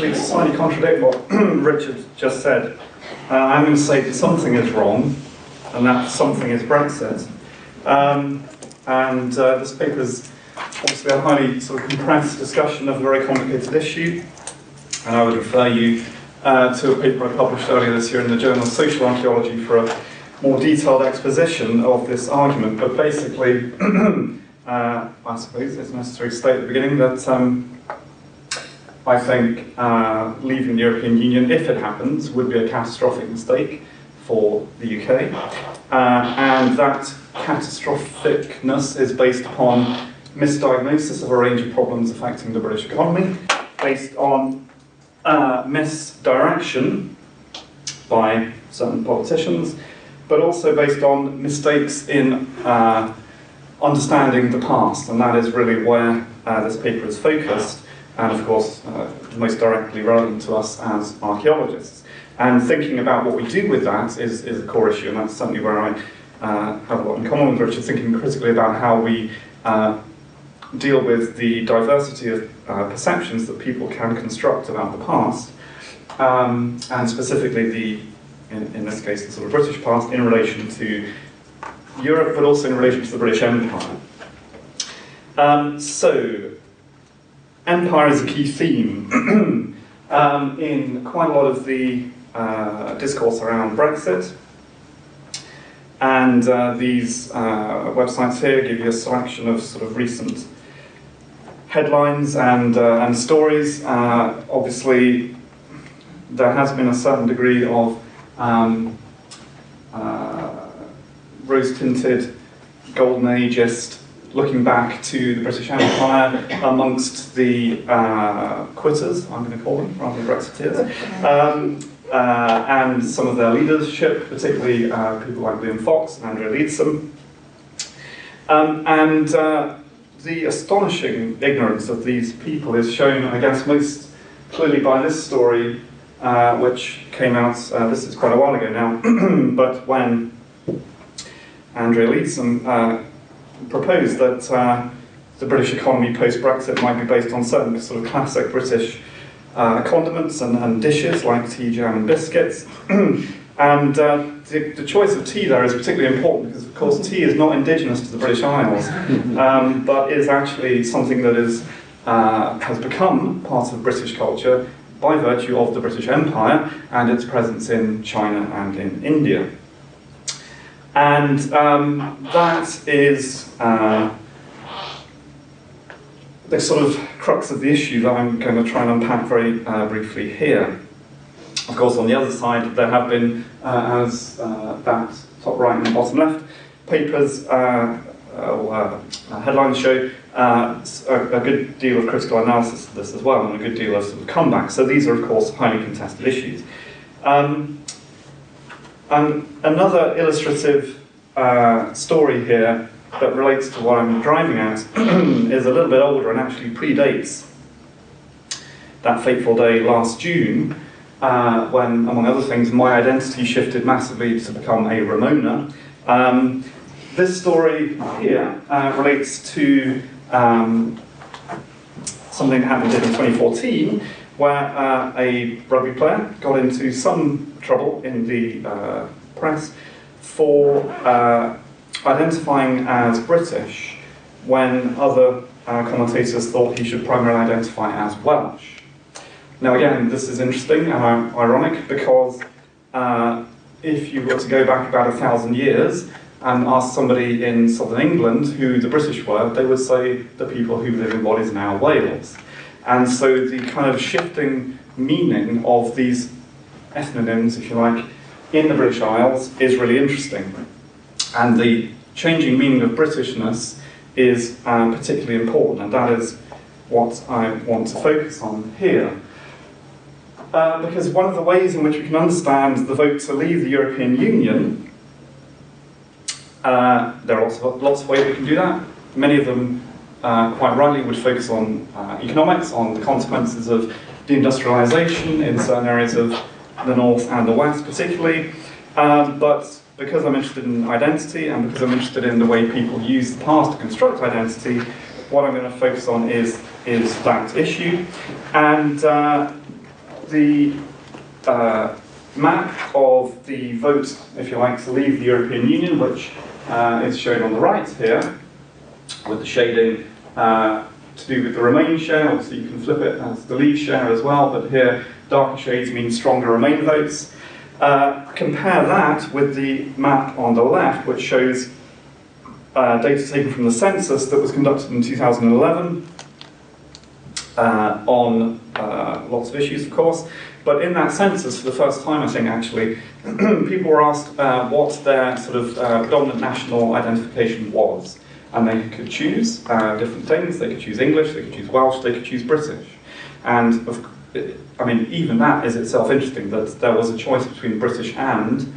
actually slightly contradict what Richard just said. I'm going to say that something is wrong, and that something is Brexit. This paper is obviously a highly sort of compressed discussion of a very complicated issue, and I would refer you to a paper I published earlier this year in the journal Social Archaeology for a more detailed exposition of this argument. But basically, I suppose it's necessary to state at the beginning that I think leaving the European Union, if it happens, would be a catastrophic mistake for the UK, and that catastrophicness is based upon misdiagnosis of a range of problems affecting the British economy, based on misdirection by certain politicians, but also based on mistakes in understanding the past, and that is really where this paper is focused, and of course most directly relevant to us as archaeologists. And thinking about what we do with that is a core issue, and that's certainly where I have a lot in common with Richard, thinking critically about how we deal with the diversity of perceptions that people can construct about the past, and specifically in this case, the sort of British past in relation to Europe, but also in relation to the British Empire. So, empire is a key theme in quite a lot of the discourse around Brexit. And these websites here give you a selection of sort of recent headlines and stories. Obviously, there has been a certain degree of rose-tinted, golden ageist looking back to the British Empire amongst the quitters, I'm going to call them, rather than Brexiteers, and some of their leadership, particularly people like Liam Fox and Andrea Leadsom. The astonishing ignorance of these people is shown, I guess, most clearly by this story, which came out, this is quite a while ago now, but when Andrea Leadsom proposed that the British economy post-Brexit might be based on certain sort of classic British condiments and dishes like tea, jam and biscuits. And the choice of tea there is particularly important because, of course, tea is not indigenous to the British Isles, but is actually something that has become part of British culture by virtue of the British Empire and its presence in China and in India. And that is the sort of crux of the issue that I'm going to try and unpack very briefly here. Of course, on the other side, there have been, as that top right and bottom left papers headlines show, a good deal of critical analysis of this as well, and a good deal of sort of comeback. So these are, of course, highly contested issues. And another illustrative story here that relates to what I'm driving at is a little bit older and actually predates that fateful day last June when, among other things, my identity shifted massively to become a Ramona. This story here relates to something that happened in 2014 where a rugby player got into some trouble in the press for identifying as British when other commentators thought he should primarily identify as Welsh. Now again, this is interesting and ironic because if you were to go back about 1,000 years and ask somebody in southern England who the British were, they would say the people who live in what is now Wales. And so the kind of shifting meaning of these ethnonyms, if you like, in the British Isles is really interesting. And the changing meaning of Britishness is particularly important, and that is what I want to focus on here. Because one of the ways in which we can understand the vote to leave the European Union, there are lots of ways we can do that. Many of them, quite rightly, would focus on economics, on the consequences of deindustrialization in certain areas of the north and the west particularly. But because I'm interested in identity and because I'm interested in the way people use the past to construct identity, what I'm going to focus on is that issue. And the map of the vote, if you like, to leave the European Union, which is shown on the right here, with the shading to do with the Remain share. Obviously you can flip it as the Leave share as well, but here darker shades mean stronger Remain votes. Compare that with the map on the left, which shows data taken from the census that was conducted in 2011 on lots of issues, of course. But in that census, for the first time, I think, actually, people were asked what their sort of predominant national identification was. And they could choose different things. They could choose English, they could choose Welsh, they could choose British. And, I mean, even that is itself interesting, that there was a choice between British and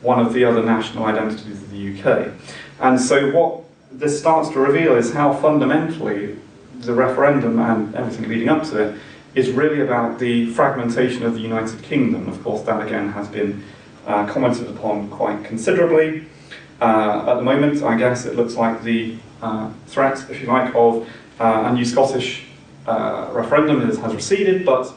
one of the other national identities of the UK. And so what this starts to reveal is how fundamentally the referendum and everything leading up to it is really about the fragmentation of the United Kingdom. Of course, that again has been commented upon quite considerably. At the moment, I guess it looks like the threat, if you like, of a new Scottish referendum has receded, but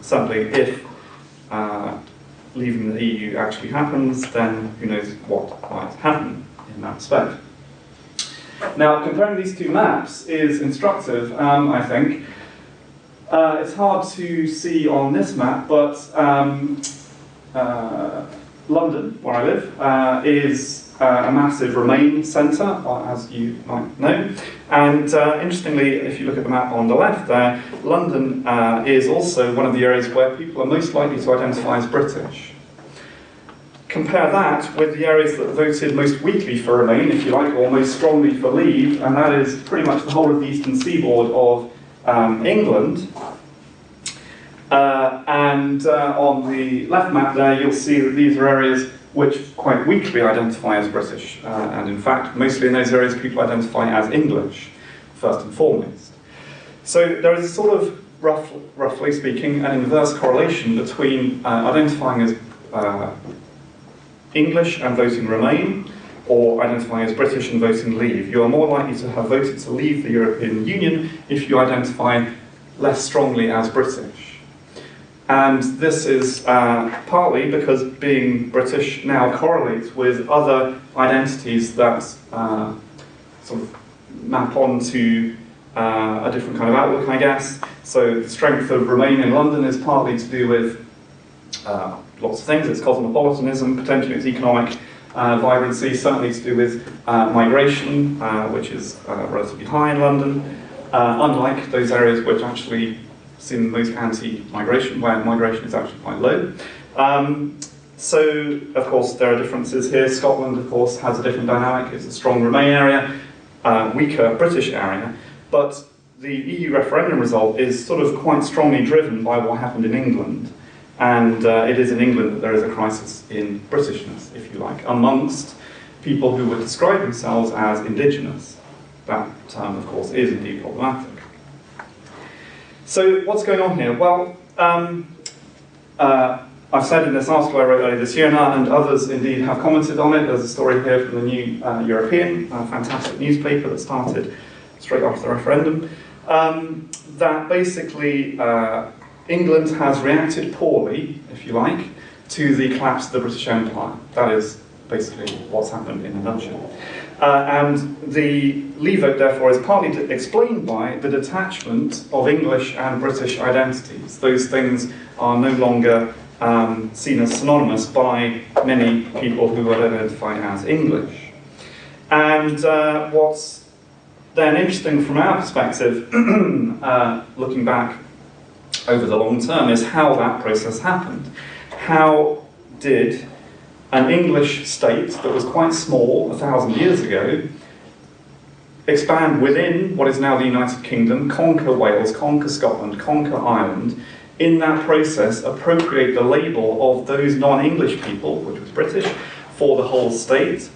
certainly if leaving the EU actually happens, then who knows what might happen in that respect. Now, comparing these two maps is instructive, I think. It's hard to see on this map, but London, where I live, is a massive Remain centre, as you might know. And interestingly, if you look at the map on the left there, London is also one of the areas where people are most likely to identify as British. Compare that with the areas that voted most weakly for Remain, if you like, or most strongly for Leave, and that is pretty much the whole of the eastern seaboard of England. On the left map there, you'll see that these are areas which quite weakly identify as British, and in fact, mostly in those areas, people identify as English, first and foremost. So there is a sort of, roughly speaking, an inverse correlation between identifying as English and voting Remain, or identifying as British and voting Leave. You are more likely to have voted to leave the European Union if you identify less strongly as British. And this is partly because being British now correlates with other identities that sort of map onto a different kind of outlook, I guess. So the strength of Remain in London is partly to do with lots of things. It's cosmopolitanism, potentially it's economic vibrancy, certainly to do with migration, which is relatively high in London, unlike those areas which actually seem most anti-migration, where migration is actually quite low. So, of course, there are differences here. Scotland, of course, has a different dynamic. It's a strong Remain area, weaker British area, but the EU referendum result is sort of quite strongly driven by what happened in England. And it is in England that there is a crisis in Britishness, if you like, amongst people who would describe themselves as indigenous. That term, of course, is indeed problematic. So what's going on here? Well, I've said in this article I wrote earlier this year, and others indeed have commented on it. There's a story here from the New European, a fantastic newspaper that started straight after the referendum, that basically England has reacted poorly, if you like, to the collapse of the British Empire. That is basically what's happened in a nutshell. And the Leave vote, therefore, is partly explained by the detachment of English and British identities. Those things are no longer seen as synonymous by many people who would identify as English. And what's then interesting from our perspective, looking back over the long term, is how that process happened. How did an English state that was quite small 1,000 years ago expand within what is now the United Kingdom, conquer Wales, conquer Scotland, conquer Ireland, in that process appropriate the label of those non-English people, which was British, for the whole state,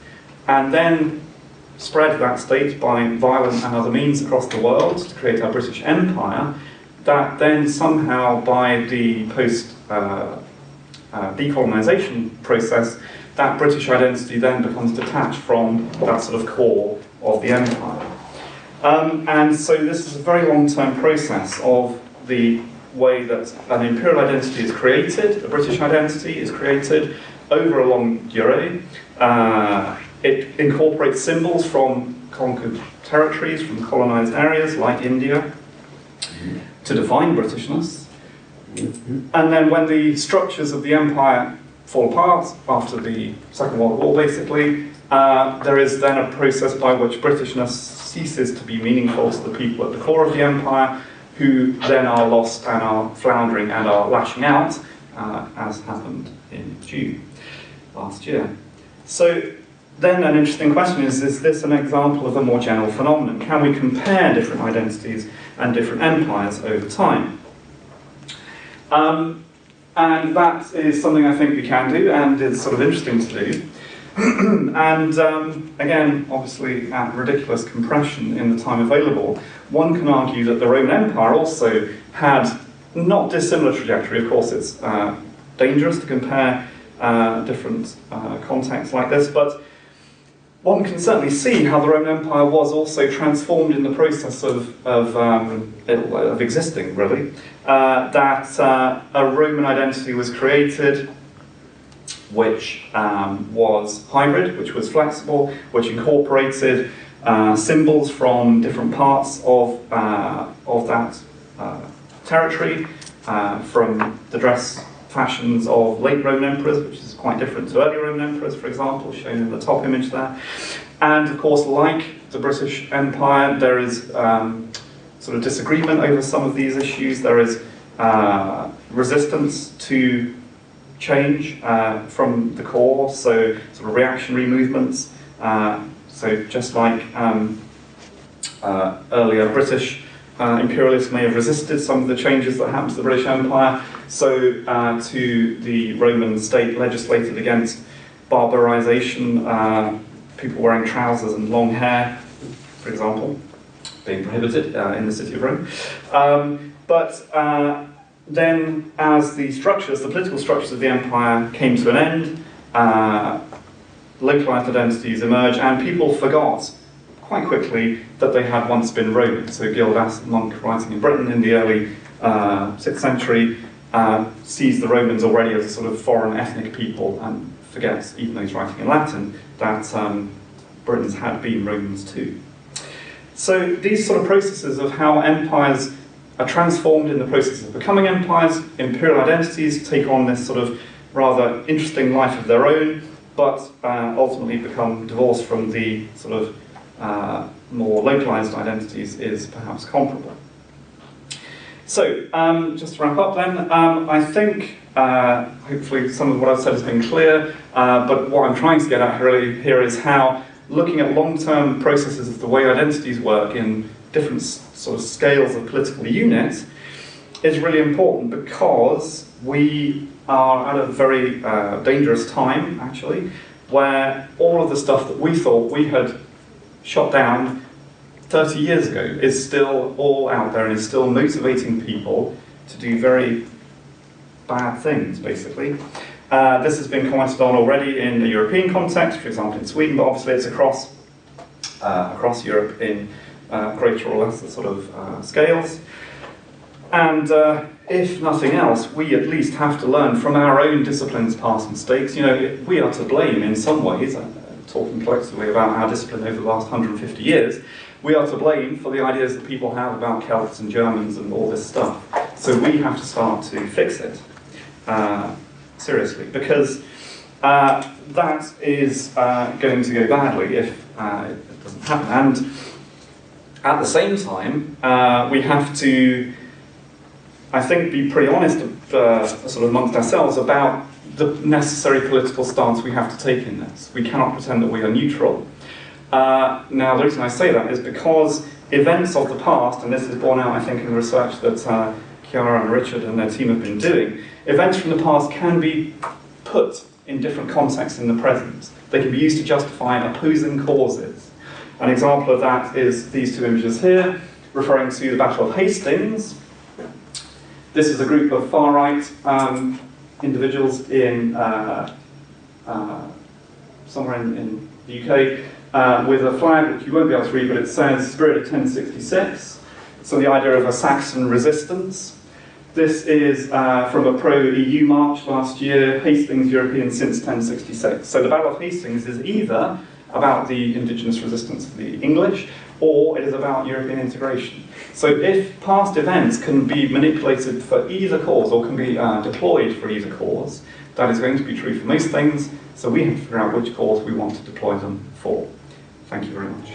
and then spread that state by violent and other means across the world to create our British Empire, that then somehow by the decolonisation process, that British identity then becomes detached from that sort of core of the empire. And so this is a very long-term process of the way that an imperial identity is created, a British identity is created over a long durée. It incorporates symbols from conquered territories, from colonized areas like India, to define Britishness. And then when the structures of the empire fall apart after the Second World War, basically, there is then a process by which Britishness ceases to be meaningful to the people at the core of the empire, who then are lost and are floundering and are lashing out, as happened in June last year. So then an interesting question is this an example of a more general phenomenon? Can we compare different identities and different empires over time? And that is something I think we can do, and it's sort of interesting to do. And again, obviously at ridiculous compression in the time available, one can argue that the Roman Empire also had not dissimilar trajectory. Of course, it's dangerous to compare different contexts like this, but one can certainly see how the Roman Empire was also transformed in the process of existing, really. That a Roman identity was created which was hybrid, which was flexible, which incorporated symbols from different parts of that territory, from the dress fashions of late Roman emperors, which is quite different to early Roman emperors, for example, shown in the top image there. And of course, like the British Empire, there is sort of disagreement over some of these issues. There is resistance to change from the core, so sort of reactionary movements. So just like earlier British imperialists may have resisted some of the changes that happened to the British Empire, so to the Roman state legislated against barbarization, people wearing trousers and long hair, for example, being prohibited in the city of Rome. Then as the political structures of the empire came to an end, localized identities emerged, and people forgot quite quickly that they had once been Roman. So Gildas, a monk writing in Britain in the early 6th century, sees the Romans already as a sort of foreign ethnic people and forgets, even though he's writing in Latin, that Britons had been Romans too. So these sort of processes of how empires are transformed in the process of becoming empires, imperial identities take on this sort of rather interesting life of their own, but ultimately become divorced from the sort of more localized identities is perhaps comparable. So, just to wrap up then, I think hopefully some of what I've said has been clear, but what I'm trying to get at here is how looking at long-term processes of the way identities work in different sort of scales of political units is really important, because we are at a very dangerous time, actually, where all of the stuff that we thought we had shot down 30 years ago is still all out there and is still motivating people to do very bad things, basically. This has been commented on already in the European context, for example in Sweden, but obviously it's across Europe in greater or lesser sort of scales. And if nothing else, we at least have to learn from our own discipline's past mistakes. You know, we are to blame in some ways, talking collectively about our discipline over the last 150 years, we are to blame for the ideas that people have about Celts and Germans and all this stuff. So we have to start to fix it, seriously, because that is going to go badly if it doesn't happen. And at the same time, we have to, I think, be pretty honest sort of amongst ourselves about the necessary political stance we have to take in this. We cannot pretend that we are neutral. Now, the reason I say that is because events of the past, and this is borne out, I think, in the research that Chiara and Richard and their team have been doing, events from the past can be put in different contexts in the present. They can be used to justify opposing causes. An example of that is these two images here, referring to the Battle of Hastings. This is a group of far-right individuals in somewhere in the UK with a flag which you won't be able to read, but it says Spirit of 1066. So the idea of a Saxon resistance. This is from a pro-EU march last year, Hastings, European since 1066. So the Battle of Hastings is either about the indigenous resistance of the English, or it is about European integration. So if past events can be manipulated for either cause, or can be deployed for either cause, that is going to be true for most things, so we have to figure out which cause we want to deploy them for. Thank you very much.